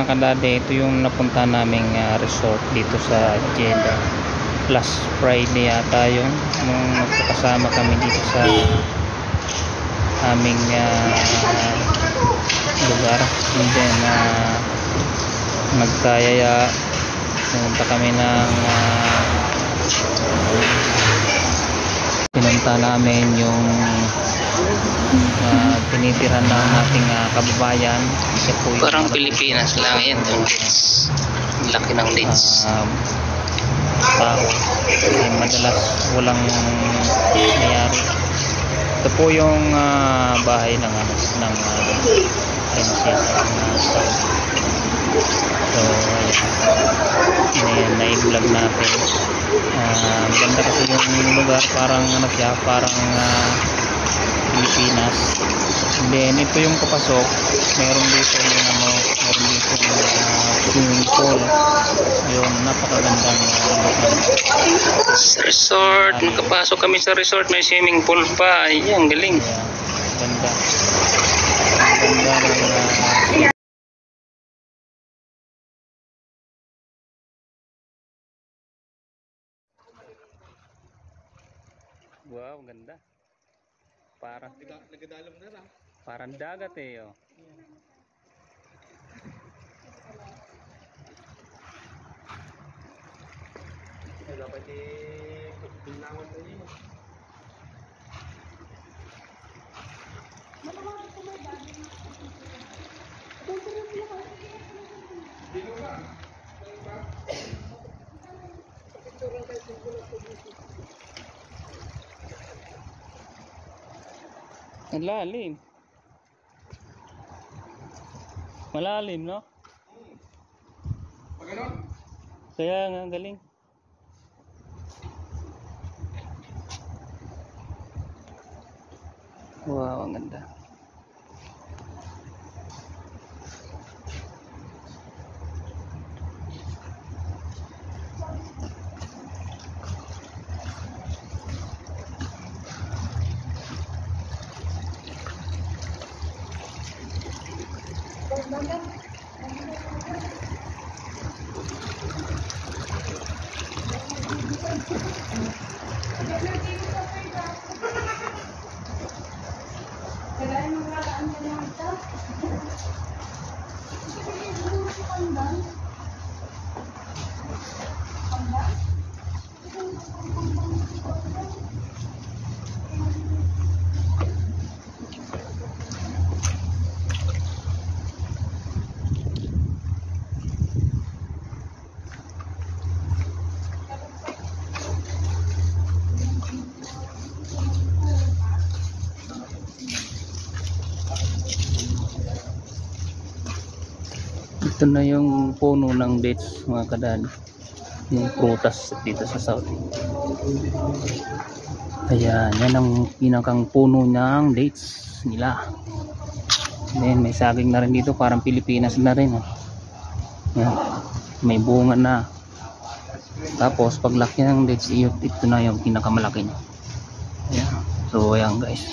mga kadade, ito yung napunta naming resort dito sa Jeddah. Last Friday yata yung nung magkakasama kami dito sa aming lugar. And then nagkayaya, pumunta kami ng pinunta namin yung tinitira ng ating kababayan. Parang Pilipinas lang yan, laki ng dates. Tao kasi madalas walang nangyari. Ito po yung bahay ng princess ng Saudi. So ayan, na-vlog natin. Maganda kasi yung lugar, parang siya, parang Pilipinas. And then ito yung papasok, meron dito yung swimming pool. Yun, napakagandang sa resort. Nakapasok kami sa resort, may swimming pool pa. Ayan, galing. Ganda. Ganda ng wow, ganda. Parang dagat oh. Dapat binangon tayo yun. Ang lalim. Malalim, no? Kaya nga, galing. Wow, ang ganda. Ito na yung puno ng dates, mga kadad, yung prutas dito sa Saudi. Ayan, yan ang pinakang puno ng dates nila. Then may saging na rin dito, parang Pilipinas na rin. Ayan, may bunga na. Tapos paglaki ng dates, ito na yung pinakamalaki niya. Ayan. So ayan guys.